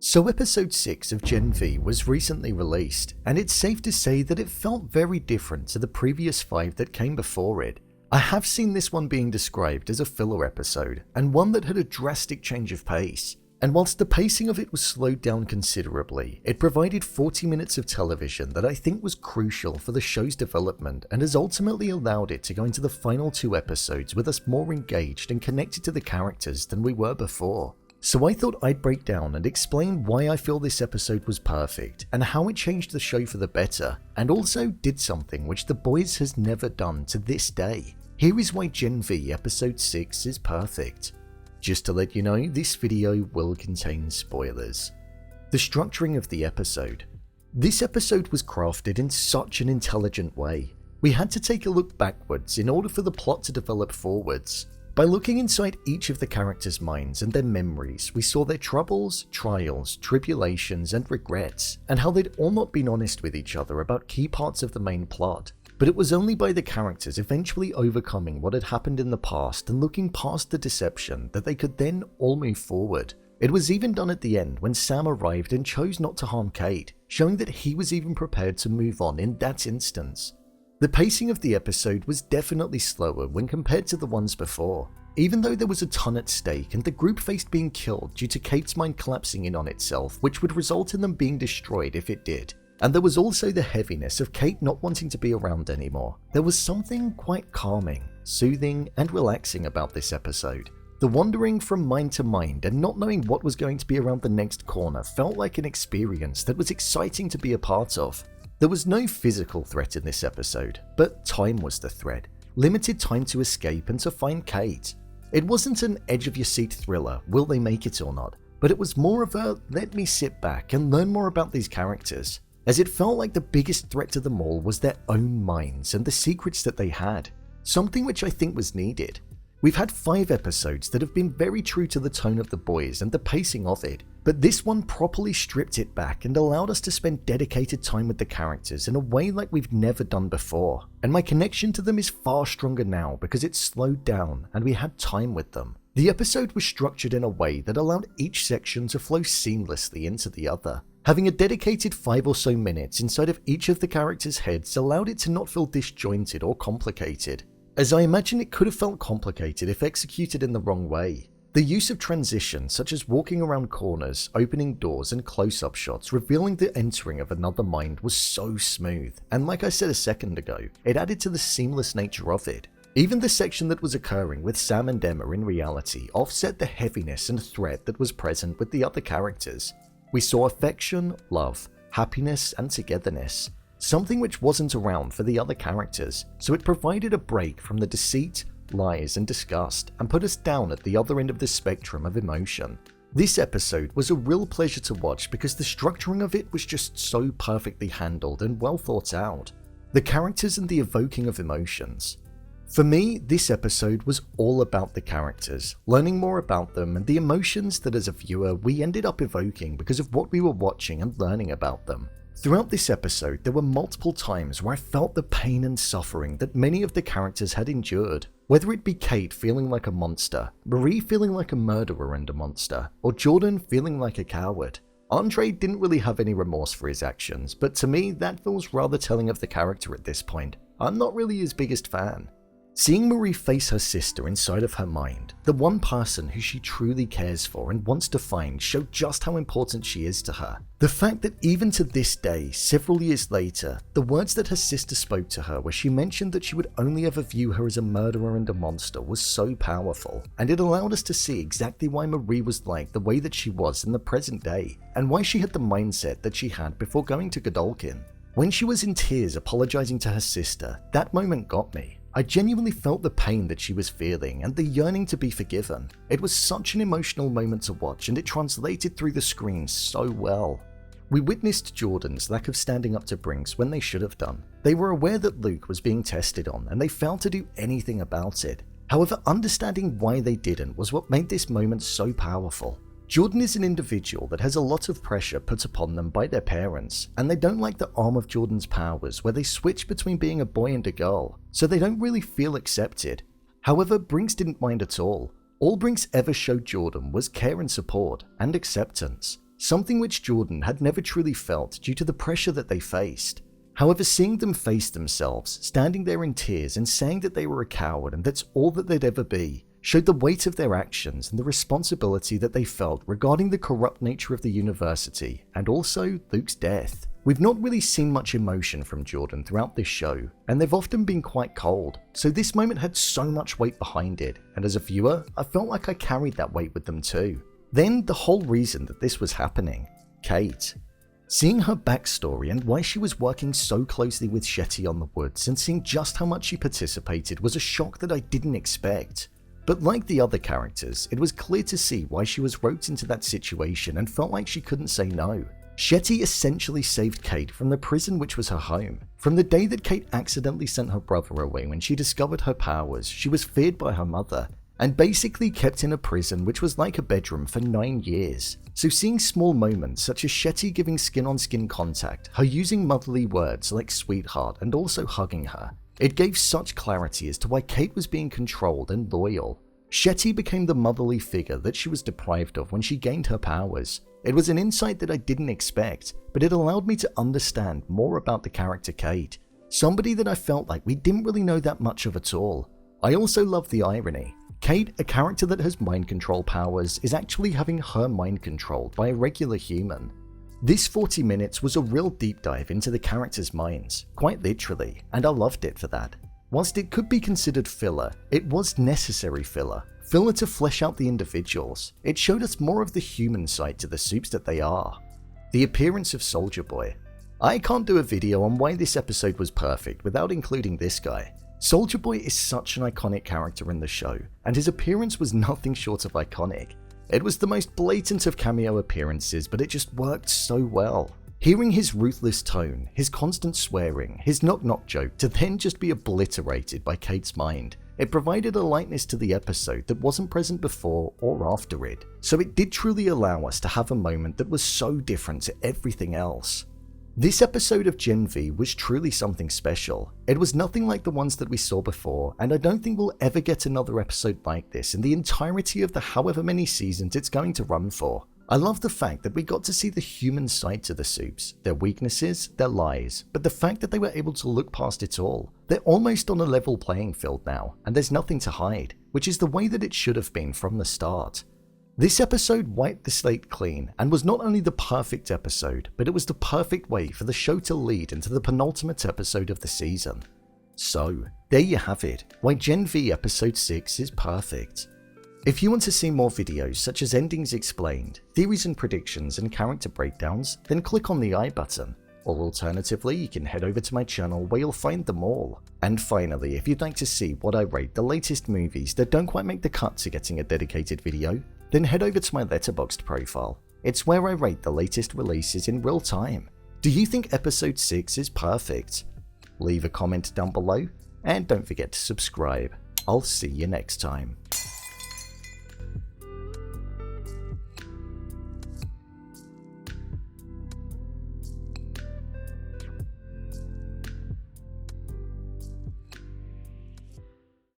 So episode 6 of Gen V was recently released, and it's safe to say that it felt very different to the previous 5 that came before it. I have seen this one being described as a filler episode, and one that had a drastic change of pace. And whilst the pacing of it was slowed down considerably, it provided 40 minutes of television that I think was crucial for the show's development and has ultimately allowed it to go into the final 2 episodes with us more engaged and connected to the characters than we were before. So I thought I'd break down and explain why I feel this episode was perfect and how it changed the show for the better, and also did something which The Boys has never done to this day. Here is why Gen V episode 6 is perfect. Just to let you know, this video will contain spoilers. The structuring of the episode. This episode was crafted in such an intelligent way. We had to take a look backwards in order for the plot to develop forwards. By looking inside each of the characters' minds and their memories, we saw their troubles, trials, tribulations, and regrets, and how they'd all not been honest with each other about key parts of the main plot. But it was only by the characters eventually overcoming what had happened in the past and looking past the deception that they could then all move forward. It was even done at the end when Sam arrived and chose not to harm Cate, showing that he was even prepared to move on in that instance. The pacing of the episode was definitely slower when compared to the ones before, even though there was a ton at stake and the group faced being killed due to Cate's mind collapsing in on itself, which would result in them being destroyed if it did. And there was also the heaviness of Cate not wanting to be around anymore. There was something quite calming, soothing, and relaxing about this episode. The wandering from mind to mind and not knowing what was going to be around the next corner felt like an experience that was exciting to be a part of. There was no physical threat in this episode, but time was the threat. Limited time to escape and to find Cate. It wasn't an edge-of-your-seat thriller, will they make it or not, but it was more of a let me sit back and learn more about these characters, as it felt like the biggest threat to them all was their own minds and the secrets that they had, something which I think was needed. We've had 5 episodes that have been very true to the tone of The Boys and the pacing of it, but this one properly stripped it back and allowed us to spend dedicated time with the characters in a way like we've never done before, and my connection to them is far stronger now because it's slowed down and we had time with them. The episode was structured in a way that allowed each section to flow seamlessly into the other. Having a dedicated 5 or so minutes inside of each of the characters' heads allowed it to not feel disjointed or complicated, as I imagine it could have felt complicated if executed in the wrong way. The use of transitions such as walking around corners, opening doors, and close-up shots revealing the entering of another mind was so smooth, and like I said a second ago, it added to the seamless nature of it. Even the section that was occurring with Sam and Emma in reality offset the heaviness and threat that was present with the other characters. We saw affection, love, happiness, and togetherness, something which wasn't around for the other characters, so it provided a break from the deceit, lies, and disgust, and put us down at the other end of the spectrum of emotion. This episode was a real pleasure to watch because the structuring of it was just so perfectly handled and well thought out. The characters and the evoking of emotions. For me, this episode was all about the characters, learning more about them and the emotions that as a viewer we ended up evoking because of what we were watching and learning about them. Throughout this episode, there were multiple times where I felt the pain and suffering that many of the characters had endured, whether it be Cate feeling like a monster, Marie feeling like a murderer and a monster, or Jordan feeling like a coward. Andre didn't really have any remorse for his actions, but to me that feels rather telling of the character at this point. I'm not really his biggest fan. Seeing Marie face her sister inside of her mind, the one person who she truly cares for and wants to find, showed just how important she is to her. The fact that even to this day, several years later, the words that her sister spoke to her where she mentioned that she would only ever view her as a murderer and a monster was so powerful, and it allowed us to see exactly why Marie was like the way that she was in the present day, and why she had the mindset that she had before going to Godolkin. When she was in tears apologizing to her sister, that moment got me. I genuinely felt the pain that she was feeling and the yearning to be forgiven. It was such an emotional moment to watch, and it translated through the screen so well. We witnessed Jordan's lack of standing up to Brinks when they should have done. They were aware that Luke was being tested on and they failed to do anything about it. However, understanding why they didn't was what made this moment so powerful. Jordan is an individual that has a lot of pressure put upon them by their parents, and they don't like the arm of Jordan's powers where they switch between being a boy and a girl, so they don't really feel accepted. However, Brinks didn't mind at all. All Brinks ever showed Jordan was care and support, and acceptance. something which Jordan had never truly felt due to the pressure that they faced. However, seeing them face themselves, standing there in tears and saying that they were a coward and that's all that they'd ever be, showed the weight of their actions and the responsibility that they felt regarding the corrupt nature of the university and also Luke's death. We've not really seen much emotion from Jordan throughout this show, and they've often been quite cold, so this moment had so much weight behind it, and as a viewer, I felt like I carried that weight with them too. Then the whole reason that this was happening, Cate. Seeing her backstory and why she was working so closely with Cate on the woods and seeing just how much she participated was a shock that I didn't expect. But like the other characters, it was clear to see why she was roped into that situation and felt like she couldn't say no. Cate essentially saved Cate from the prison which was her home. From the day that Cate accidentally sent her brother away when she discovered her powers, she was feared by her mother, and basically kept in a prison which was like a bedroom for 9 years. So seeing small moments such as Cate giving skin-on-skin contact, her using motherly words like sweetheart and also hugging her, it gave such clarity as to why Cate was being controlled and loyal. Cate became the motherly figure that she was deprived of when she gained her powers. It was an insight that I didn't expect, but it allowed me to understand more about the character Cate, somebody that I felt like we didn't really know that much of at all. I also love the irony. Cate, a character that has mind control powers, is actually having her mind controlled by a regular human. This 40 minutes was a real deep dive into the characters' minds, quite literally, and I loved it for that. Whilst it could be considered filler, it was necessary filler to flesh out the individuals. It showed us more of the human side to the Supes that they are. The appearance of Soldier Boy. I can't do a video on why this episode was perfect without including this guy. Soldier Boy is such an iconic character in the show, and his appearance was nothing short of iconic. It was the most blatant of cameo appearances, but it just worked so well. Hearing his ruthless tone, his constant swearing, his knock-knock joke to then just be obliterated by Cate's mind, it provided a lightness to the episode that wasn't present before or after it, so it did truly allow us to have a moment that was so different to everything else. This episode of Gen V was truly something special. It was nothing like the ones that we saw before, and I don't think we'll ever get another episode like this in the entirety of the however many seasons it's going to run for. I love the fact that we got to see the human side to the Supes, their weaknesses, their lies, but the fact that they were able to look past it all. They're almost on a level playing field now, and there's nothing to hide, which is the way that it should have been from the start. This episode wiped the slate clean and was not only the perfect episode, but it was the perfect way for the show to lead into the penultimate episode of the season. So, there you have it, why Gen V episode 6 is perfect. If you want to see more videos such as endings explained, theories and predictions and character breakdowns, then click on the I button. Or alternatively, you can head over to my channel where you'll find them all. And finally, if you'd like to see what I rate the latest movies that don't quite make the cut to getting a dedicated video, then head over to my Letterboxd profile. It's where I rate the latest releases in real time. Do you think episode 6 is perfect? Leave a comment down below, and don't forget to subscribe. I'll see you next time.